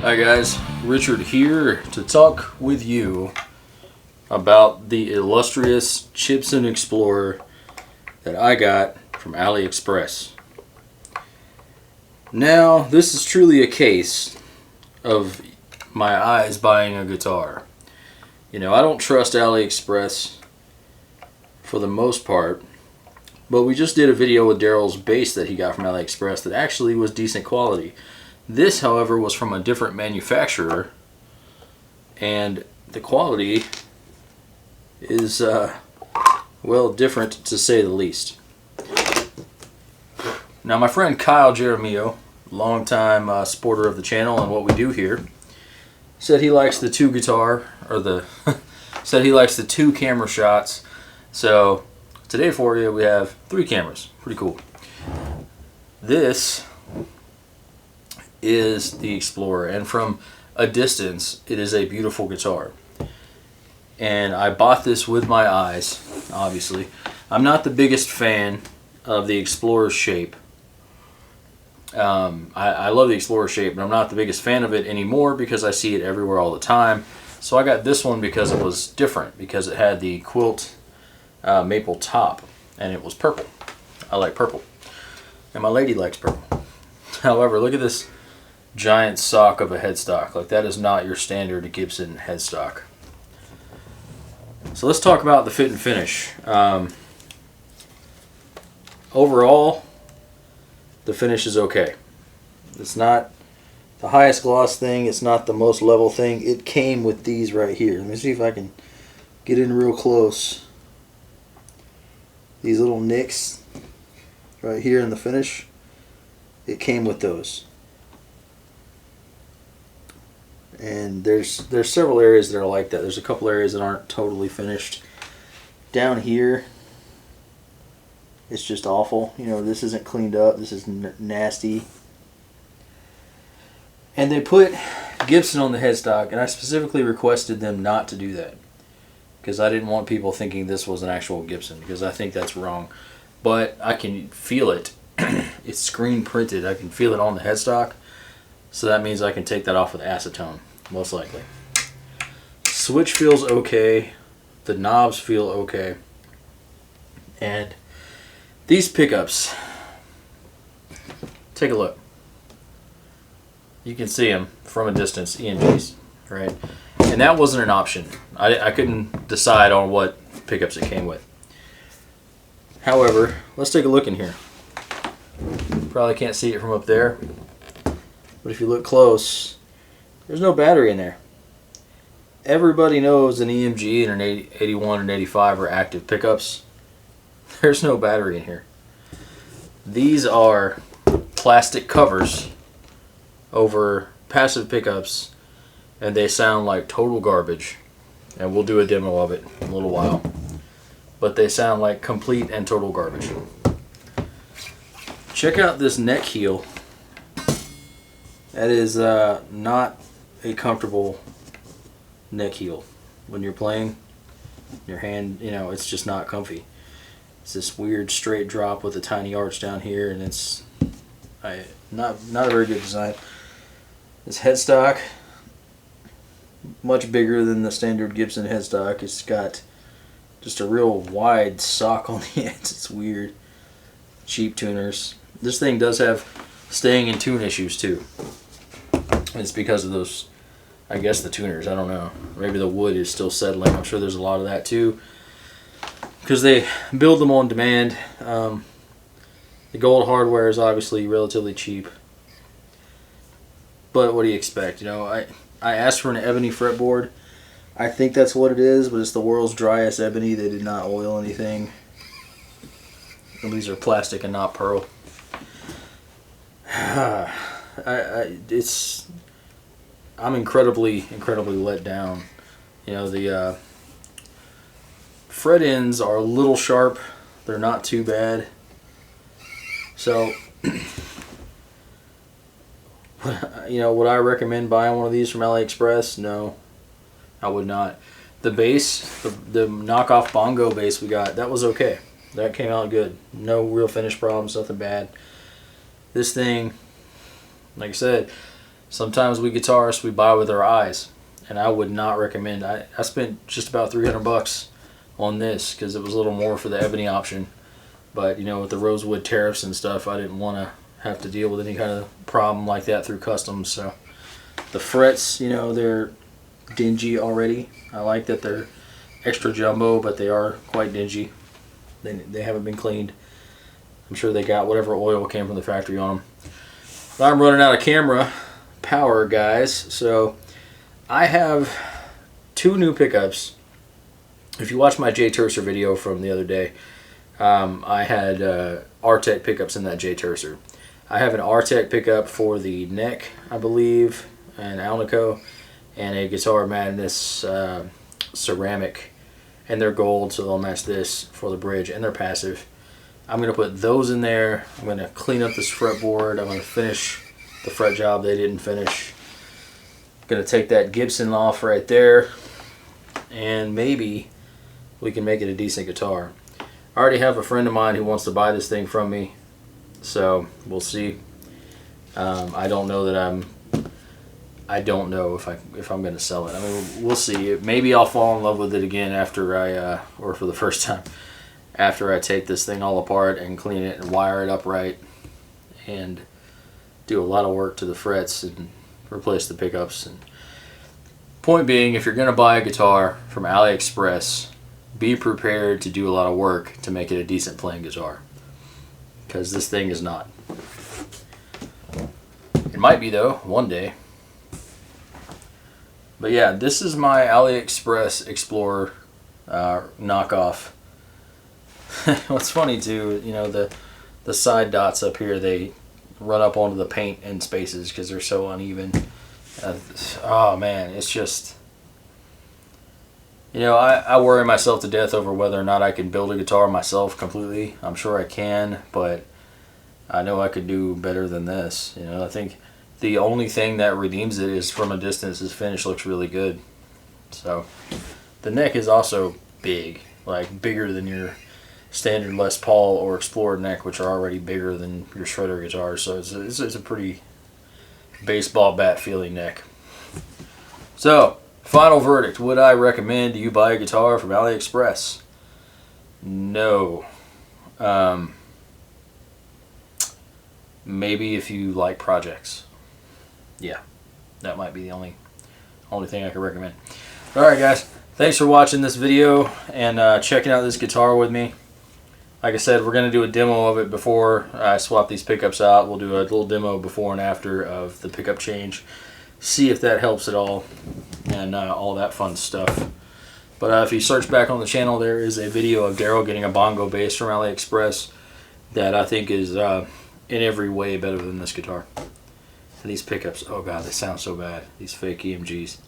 Hi guys, Richard here to talk with you about the illustrious Chibson Explorer that I got from AliExpress. Now, this is truly a case of my eyes buying a guitar. You know, I don't trust AliExpress for the most part, but we just did a video with Daryl's bass that he got from AliExpress that actually was decent quality. This, however, was from a different manufacturer, and the quality is, well, different to say the least. Now, my friend Kyle Jeremio, longtime supporter of the channel and what we do here, said he likes the said he likes the two camera shots. So today for you we have 3 cameras. Pretty cool. This is the Explorer, and from a distance it is a beautiful guitar, and I bought this with my eyes. Obviously, I'm not the biggest fan of the Explorer shape. I love the Explorer shape, but I'm not the biggest fan of it anymore because I see it everywhere all the time. So I got this one because it was different, because it had the quilt maple top and it was purple. I like purple, and my lady likes purple. However, look at this giant sock of a headstock. Like, that is not your standard Gibson headstock. So let's talk about the fit and finish. Overall, the finish is okay. It's not the highest gloss thing. It's not the most level thing. It came with these right here. Let me see if I can get in real close. These little nicks right here in the finish, it came with those. And there's several areas that are like that. There's a couple areas that aren't totally finished. Down here, it's just awful. You know, this isn't cleaned up. This is nasty. And they put Gibson on the headstock, and I specifically requested them not to do that, because I didn't want people thinking this was an actual Gibson, because I think that's wrong. But I can feel it. It's screen printed. I can feel it on the headstock. So that means I can take that off with acetone, most likely. Switch feels okay. The knobs feel okay. And these pickups, take a look. You can see them from a distance, EMGs, right? And that wasn't an option. I couldn't decide on what pickups it came with. However, let's take a look in here. Probably can't see it from up there, but if you look close, there's no battery in there. Everybody knows an EMG and an 81 and 85 are active pickups. There's no battery in here. These are plastic covers over passive pickups, and they sound like total garbage. And we'll do a demo of it in a little while. But they sound like complete and total garbage. Check out this neck heel. That is not a comfortable neck heel. When you're playing, your hand, you know, it's just not comfy. It's this weird straight drop with a tiny arch down here, and it's not a very good design. This headstock, much bigger than the standard Gibson headstock. It's got just a real wide sock on the ends. It's weird. Cheap tuners. This thing does have staying in tune issues too. It's because of those, I guess, the tuners. I don't know. Maybe the wood is still settling. I'm sure there's a lot of that too, because they build them on demand. The gold hardware is obviously relatively cheap, but what do you expect? You know, I asked for an ebony fretboard. I think that's what it is, but it's the world's driest ebony. They did not oil anything. And these are plastic and not pearl. I'm incredibly let down. You know, the fret ends are a little sharp. They're not too bad. So, you know, would I recommend buying one of these from AliExpress? No, I would not. The bass, the knockoff bongo bass we got, that was okay. That came out good. No real finish problems, nothing bad. This thing, like I said, Sometimes we guitarists, we buy with our eyes, and I would not recommend. I spent just about $300 on this because it was a little more for the ebony option, but you know, with the rosewood tariffs and stuff, I didn't want to have to deal with any kind of problem like that through customs. So the frets, you know, they're dingy already. I like that they're extra jumbo, but they are quite dingy. They haven't been cleaned. I'm sure they got whatever oil came from the factory on them. But I'm running out of camera power, guys, so I have 2 new pickups. If you watch my J Tercer video from the other day, I had R-Tech pickups in that J Tercer. I have an R-Tech pickup for the neck, I believe, an Alnico, and a Guitar Madness ceramic, and they're gold, so they'll match this for the bridge, and they're passive. I'm going to put those in there. I'm going to clean up this fretboard. I'm going to finish the fret job they didn't finish. Gonna take that Chibson off right there, and maybe we can make it a decent guitar. I already have a friend of mine who wants to buy this thing from me, so we'll see. I don't know if I'm gonna sell it. I mean, we'll see. Maybe I'll fall in love with it again after or for the first time, after I take this thing all apart and clean it and wire it up right, and do a lot of work to the frets and replace the pickups. And point being, if you're going to buy a guitar from AliExpress, be prepared to do a lot of work to make it a decent playing guitar, because this thing is not. It might be though, one day. But yeah, this is my AliExpress Explorer knockoff. What's funny too, you know, the side dots up here, they run up onto the paint in spaces because they're so uneven. Oh man, it's just, you know, I worry myself to death over whether or not I can build a guitar myself completely. I'm sure I can, but I know I could do better than this. You know, I think the only thing that redeems it is from a distance, his finish looks really good. So the neck is also big, like bigger than your standard Les Paul or Explorer neck, which are already bigger than your shredder guitars. So it's a pretty baseball bat feeling neck. So final verdict: would I recommend you buy a guitar from AliExpress? No. Maybe if you like projects. Yeah, that might be the only thing I can recommend. Alright guys, thanks for watching this video and checking out this guitar with me. Like I said, we're going to do a demo of it before I swap these pickups out. We'll do a little demo before and after of the pickup change. See if that helps at all, and all that fun stuff. But if you search back on the channel, there is a video of Daryl getting a bongo bass from AliExpress that I think is in every way better than this guitar. And these pickups, oh god, they sound so bad. These fake EMGs.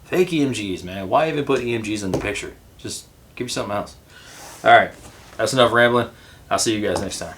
Fake EMGs, man. Why even put EMGs in the picture? Just give me something else. Alright. That's enough rambling. I'll see you guys next time.